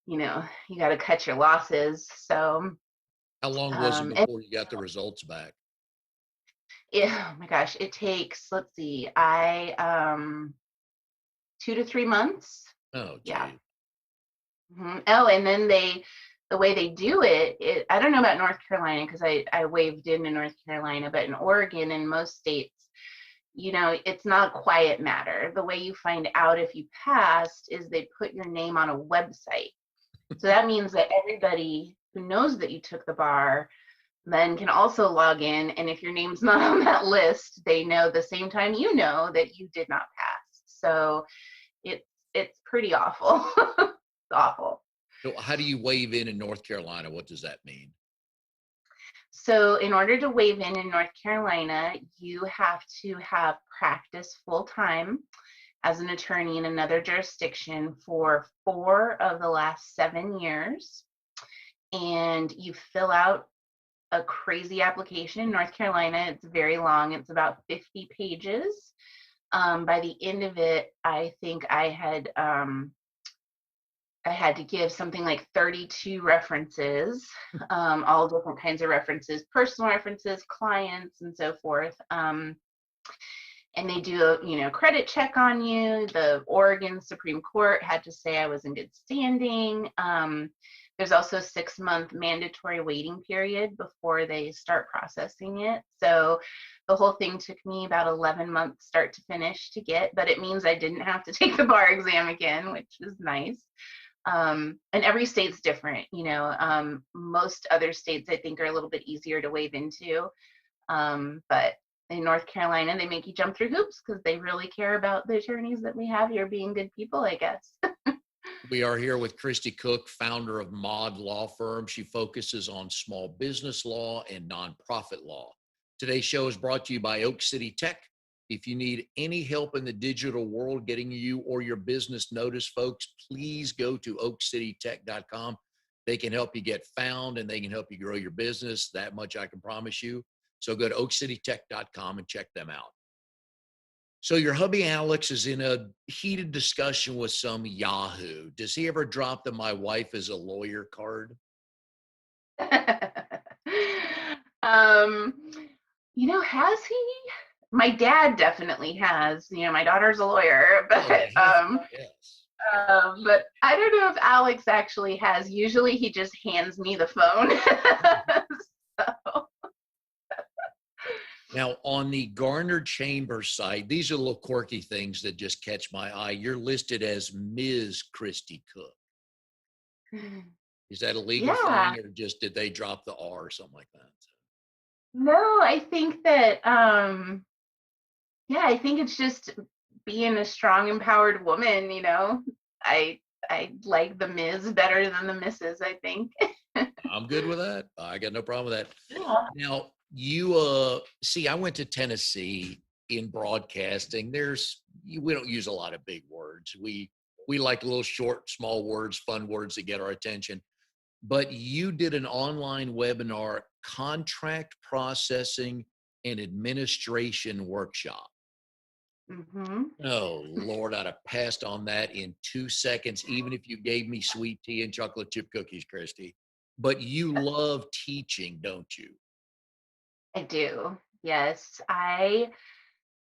you got to cut your losses. So, How long was it and before you got the results back? oh my gosh, it takes, let's see, I 2 to 3 months. Oh, Yeah. gee. Oh, and then the way they do it, I don't know about North Carolina because I waved into North Carolina, but in Oregon and most states, it's not a quiet matter. The way you find out if you passed is they put your name on a website. So that means that everybody who knows that you took the bar then can also log in. And if your name's not on that list, they know the same time you know that you did not pass. So it's pretty awful. It's awful. So how do you waive in North Carolina? What does that mean? So in order to waive in North Carolina, you have to have practice full time as an attorney in another jurisdiction for 4 of the last 7 years. And you fill out a crazy application in North Carolina. It's very long. It's about 50 pages. By the end of it, I think I had to give something like 32 references, all different kinds of references, personal references, clients, and so forth. And they do a credit check on you. The Oregon Supreme Court had to say I was in good standing. There's also a 6-month mandatory waiting period before they start processing it. So the whole thing took me about 11 months start to finish to get, but it means I didn't have to take the bar exam again, which is nice. And every state's different. Most other states I think are a little bit easier to waive into. But in North Carolina, they make you jump through hoops because they really care about the attorneys that we have here being good people, I guess. We are here with Kristy Cook, founder of Mod Law Firm. She focuses on small business law and nonprofit law. Today's show is brought to you by Oak City Tech. If you need any help in the digital world getting you or your business noticed, folks, please go to oakcitytech.com. They can help you get found and they can help you grow your business. That much I can promise you. So go to oakcitytech.com and check them out. So your hubby Alex is in a heated discussion with some Yahoo. Does he ever drop the "my wife is a lawyer" card? um, has he? My dad definitely has. My daughter's a lawyer, Oh, they have. Yes. but I don't know if Alex actually has. Usually he just hands me the phone. So. Now, on the Garner Chamber site, these are little quirky things that just catch my eye. You're listed as Ms. Kristy Cook. Is that a legal Yeah. thing or just did they drop the R or something like that? No, I think that yeah, I think it's just being a strong, empowered woman, I like the Ms. better than the Mrs., I think. I'm good with that. I got no problem with that. Yeah. Now, see, I went to Tennessee in broadcasting. We don't use a lot of big words. We like little short, small words, fun words that get our attention. But you did an online webinar, contract processing and administration workshop. Mm-hmm. Oh, Lord, I'd have passed on that in 2 seconds, even if you gave me sweet tea and chocolate chip cookies, Kristy. But you love teaching, don't you? I do. Yes. I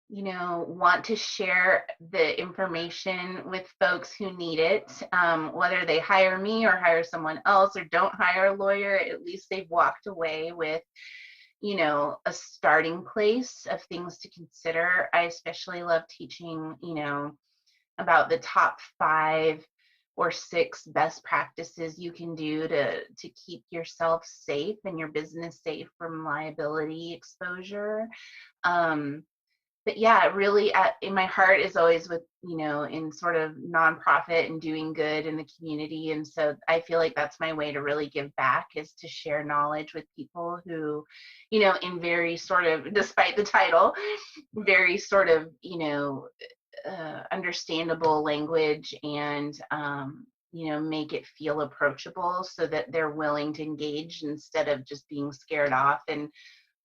want to share the information with folks who need it, whether they hire me or hire someone else or don't hire a lawyer. At least they've walked away with a starting place of things to consider. I especially love teaching about the top 5 or 6 best practices you can do to keep yourself safe and your business safe from liability exposure. Um, but yeah, really, in my heart is always with, in sort of nonprofit and doing good in the community. And so I feel like that's my way to really give back, is to share knowledge with people who, in very sort of, despite the title, very sort of, understandable language, and, make it feel approachable so that they're willing to engage instead of just being scared off and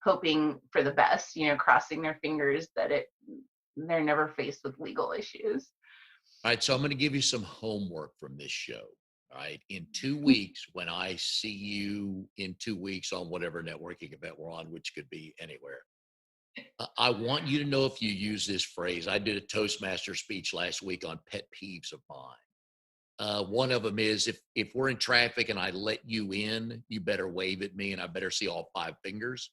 hoping for the best, crossing their fingers that they're never faced with legal issues. All right, so I'm going to give you some homework from this show. All right, in 2 weeks, when I see you in 2 weeks on whatever networking event we're on, which could be anywhere, I want you to know if you use this phrase. I did a Toastmaster speech last week on pet peeves of mine. One of them is, if we're in traffic and I let you in, you better wave at me and I better see all 5 fingers.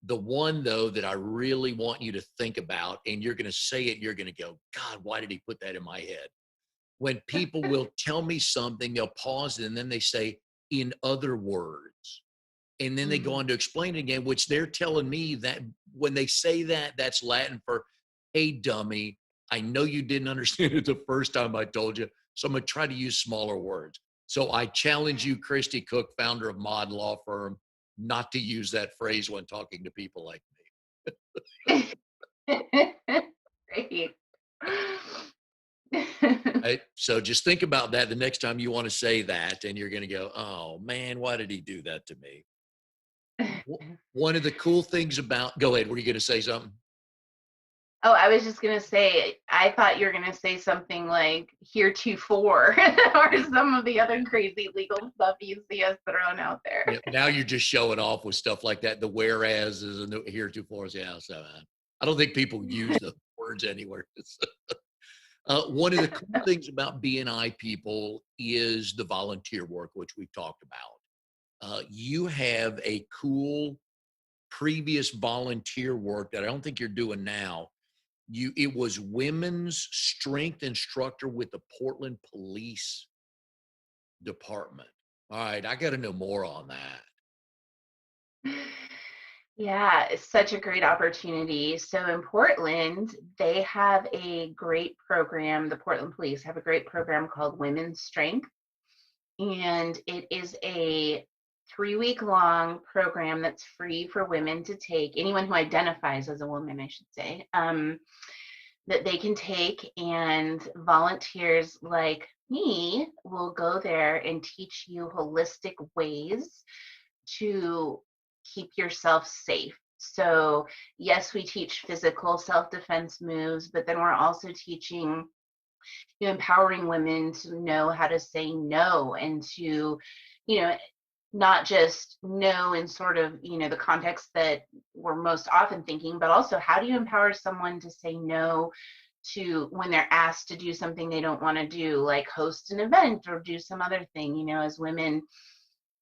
The one, though, that I really want you to think about, and you're going to say it, you're going to go, God, why did he put that in my head? When people will tell me something, they'll pause and then they say, in other words. And then they go on to explain it again, which they're telling me that when they say that, that's Latin for, hey, dummy, I know you didn't understand it the first time I told you, so I'm going to try to use smaller words. So I challenge you, Kristy Cook, founder of Mod Law Firm, not to use that phrase when talking to people like Great. me. Right? So just think about that the next time you want to say that, and you're going to go, oh, man, why did he do that to me? One of the cool things about, go ahead, were you going to say something? Oh, I was just going to say, I thought you were going to say something like heretofore or some of the other crazy legal stuff you see us throwing out there. Yeah, now you're just showing off with stuff like that. The whereas is and the heretofore. Yeah, so I don't think people use the words anywhere. One of the cool things about BNI people is the volunteer work, which we've talked about. You have a cool previous volunteer work that I don't think you're doing now. It was women's strength instructor with the Portland Police Department. All right, I got to know more on that. Yeah, it's such a great opportunity. So in Portland, they have a great program. The Portland Police have a great program called Women's Strength. And it is a 3-week long program that's free for women to take, anyone who identifies as a woman, I should say, that they can take. And volunteers like me will go there and teach you holistic ways to keep yourself safe. So, yes, we teach physical self-defense moves, but then we're also teaching, empowering women to know how to say no, and to, you know, not just know in sort of, the context that we're most often thinking, but also how do you empower someone to say no to when they're asked to do something they don't want to do, like host an event or do some other thing. As women,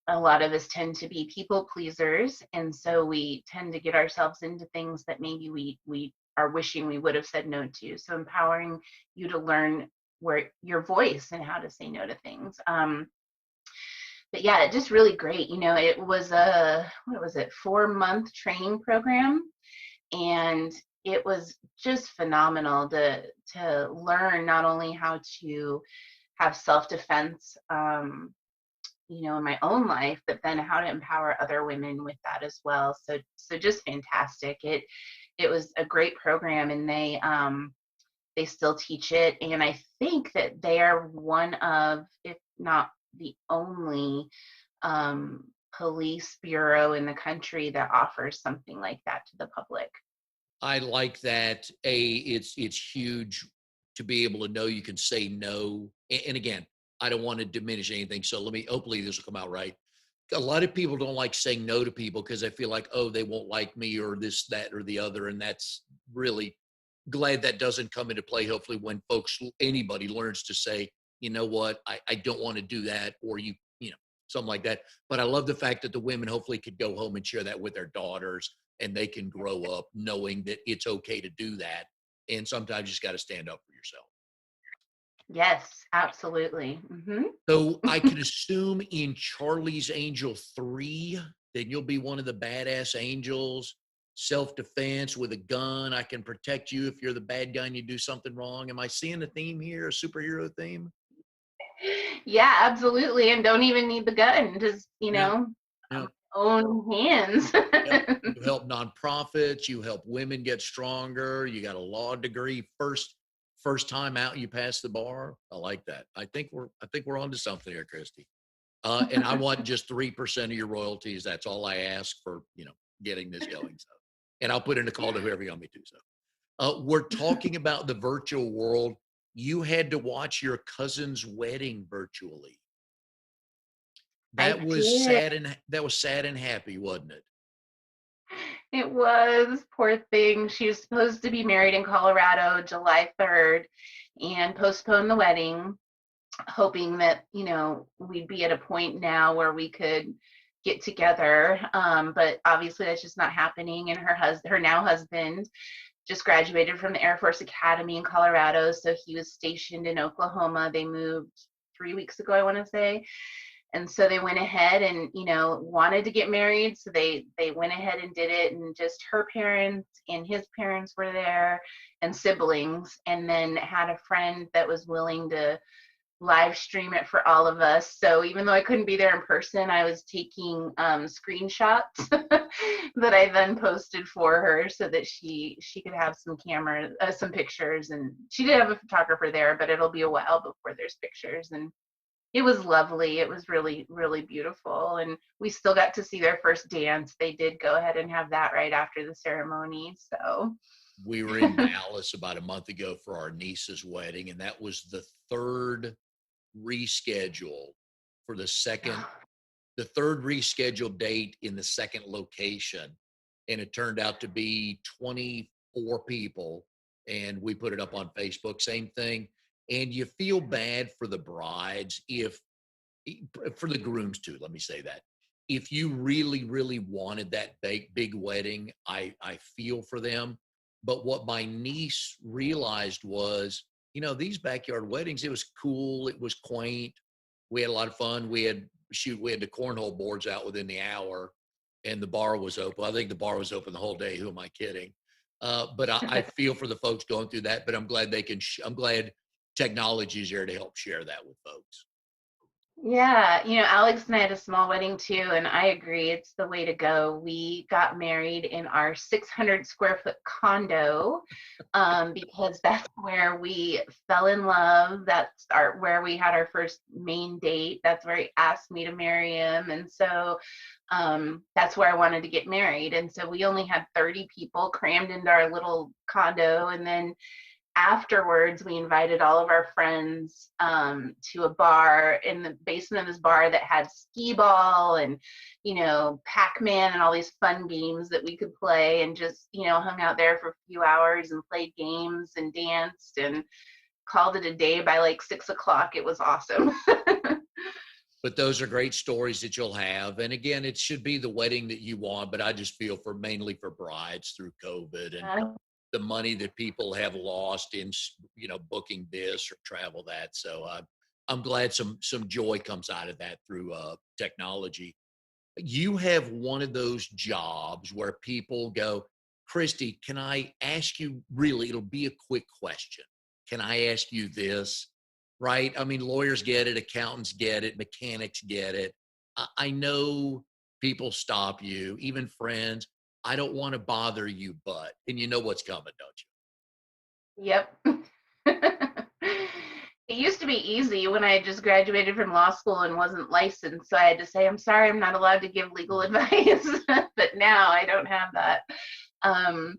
a lot of us tend to be people pleasers, and so we tend to get ourselves into things that maybe we are wishing we would have said no to. So empowering you to learn where your voice and how to say no to things. But yeah, just really great. It was a, what was it, 4-month training program, and it was just phenomenal to learn not only how to have self-defense, in my own life, but then how to empower other women with that as well. So just fantastic. It was a great program, and they still teach it. And I think that they are one of, if not the only, police bureau in the country that offers something like that to the public. I like that. It's huge to be able to know you can say no. And again, I don't want to diminish anything. So hopefully this will come out right. A lot of people don't like saying no to people because they feel like, oh, they won't like me or this, that, or the other. And that's really glad that doesn't come into play. Hopefully when anybody learns to say, you know what, I don't want to do that, or something like that. But I love the fact that the women hopefully could go home and share that with their daughters, and they can grow up knowing that it's okay to do that. And sometimes you just got to stand up for yourself. Yes, absolutely. So I could assume in Charlie's Angel 3, then you'll be one of the badass angels, self-defense with a gun. I can protect you if you're the bad guy and you do something wrong. Am I seeing a theme here, a superhero theme? Yeah, absolutely. And don't even need the gun, just, Yeah. Yeah. own hands. Yep. You help nonprofits, you help women get stronger, you got a law degree, first time out you pass the bar. I like that. I think we're onto something here, Kristy. And I want just 3% of your royalties. That's all I ask for, getting this going. So, and I'll put in a call to whoever you want me to. So, we're talking about the virtual world. You had to watch your cousin's wedding virtually. I did. That was sad and happy, wasn't it? It was, poor thing. She was supposed to be married in Colorado July 3rd and postponed the wedding, hoping that, we'd be at a point now where we could get together. But obviously that's just not happening. And her now husband just graduated from the Air Force Academy in Colorado. So he was stationed in Oklahoma. They moved 3 weeks ago, I want to say. And so they went ahead and wanted to get married, so they went ahead and did it, and just her parents and his parents were there, and siblings, and then had a friend that was willing to live stream it for all of us. So even though I couldn't be there in person, I was taking screenshots that I then posted for her so that she could have some pictures. And she did have a photographer there, but it'll be a while before there's pictures. And it was lovely. It was really, really beautiful. And we still got to see their first dance. They did go ahead and have that right after the ceremony. So, We were in Dallas about a month ago for our niece's wedding, and that was the third reschedule for the third rescheduled date in the second location. And it turned out to be 24 people. And we put it up on Facebook, same thing. And you feel bad for the brides for the grooms too, let me say that. If you really, really wanted that big wedding, I feel for them. But what my niece realized was, these backyard weddings, it was cool, it was quaint. We had a lot of fun. We had the cornhole boards out within the hour, and the bar was open. I think the bar was open the whole day. Who am I kidding? But I feel for the folks going through that. But I'm glad I'm glad technology is there to help share that with folks. yeah, Alex and I had a small wedding too, and I agree, it's the way to go. We got married in our 600 square foot condo because that's where we fell in love. That's where we had our first main date. That's where he asked me to marry him, and so that's where I wanted to get married. And so we only had 30 people crammed into our little condo, and then afterwards we invited all of our friends to a bar in the basement of this bar that had skee ball and Pac-Man and all these fun games that we could play, and just hung out there for a few hours and played games and danced and called it a day. By like 6 o'clock it was awesome. But those are great stories that you'll have. And again, it should be the wedding that you want, but I just feel for mainly for brides through COVID and the money that people have lost in, booking this or travel that. So I'm glad some joy comes out of that through technology. You have one of those jobs where people go, Kristy, can I ask you, really, it'll be a quick question. Can I ask you this? Right? I mean, lawyers get it, accountants get it, mechanics get it. I know people stop you, even friends. I don't want to bother you, and you know what's coming, don't Yep. It used to be easy when I had just graduated from law school and wasn't licensed. So I had to say, I'm sorry, I'm not allowed to give legal advice. But now I don't have that. Um,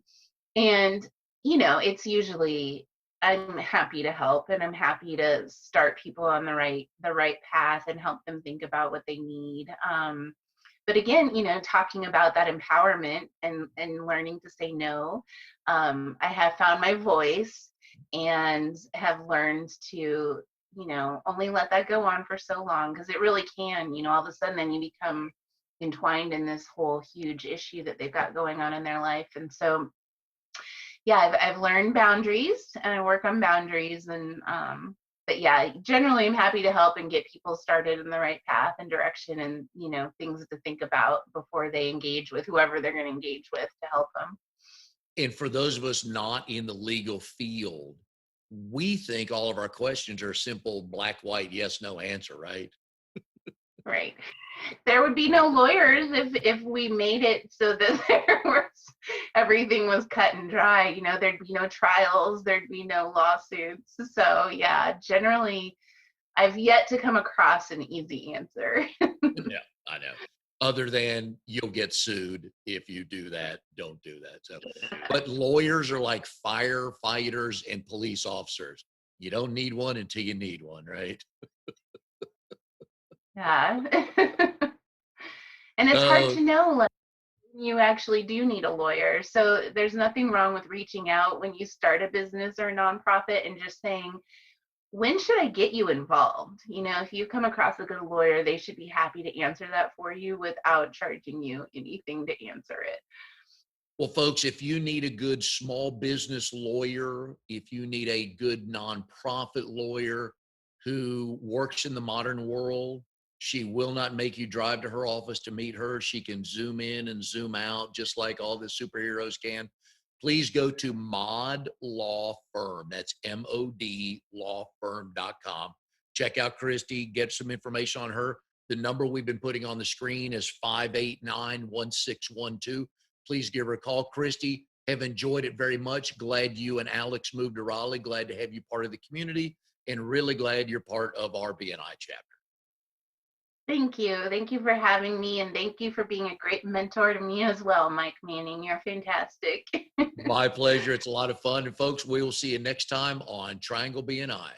and, it's usually, I'm happy to help, and I'm happy to start people on the right path and help them think about what they need. But again, talking about that empowerment and learning to say no, I have found my voice and have learned to, only let that go on for so long, because it really can, all of a sudden then you become entwined in this whole huge issue that they've got going on in their life. And so, yeah, I've learned boundaries, and I work on boundaries, and but yeah, generally I'm happy to help and get people started in the right path and direction, and things to think about before they engage with whoever they're going to engage with to help them. And for those of us not in the legal field, we think all of our questions are simple black, white, yes, no answer, right? Right. There would be no lawyers if we made it so that everything was cut and dry. There'd be no trials, there'd be no lawsuits. So yeah, generally I've yet to come across an easy answer. Yeah, I know. Other than you'll get sued if you do that, don't do that. So, but lawyers are like firefighters and police officers. You don't need one until you need one, right? Yeah. And it's hard Oh, to know, like, you actually do need a lawyer. So there's nothing wrong with reaching out when you start a business or a nonprofit and just saying, when should I get you involved? If you come across a good lawyer, they should be happy to answer that for you without charging you anything to answer it. well, folks, if you need a good small business lawyer, if you need a good nonprofit lawyer who works in the modern world, she will not make you drive to her office to meet her. She can zoom in and zoom out just like all the superheroes can. Please go to Mod Law Firm. That's MOD lawfirm.com. Check out Kristy, get some information on her. The number we've been putting on the screen is 589-1612. Please give her a call. Kristy, have enjoyed it very much. Glad you and Alex moved to Raleigh. Glad to have you part of the community, and really glad you're part of our BNI chapter. Thank you. Thank you for having me, and thank you for being a great mentor to me as well, Mike Manning. You're fantastic. My pleasure. It's a lot of fun. And folks, we will see you next time on Triangle BNI.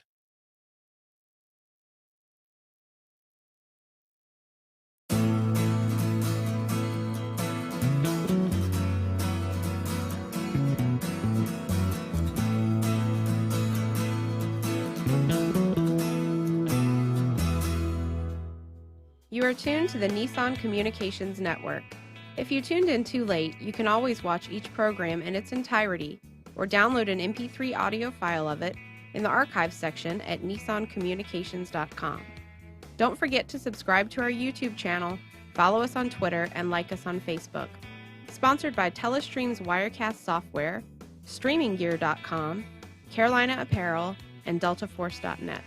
You are tuned to the Nissan Communications Network. If you tuned in too late, you can always watch each program in its entirety or download an MP3 audio file of it in the archives section at nissancommunications.com. Don't forget to subscribe to our YouTube channel, follow us on Twitter, and like us on Facebook. Sponsored by Telestream's Wirecast software, StreamingGear.com, Carolina Apparel, and DeltaForce.net.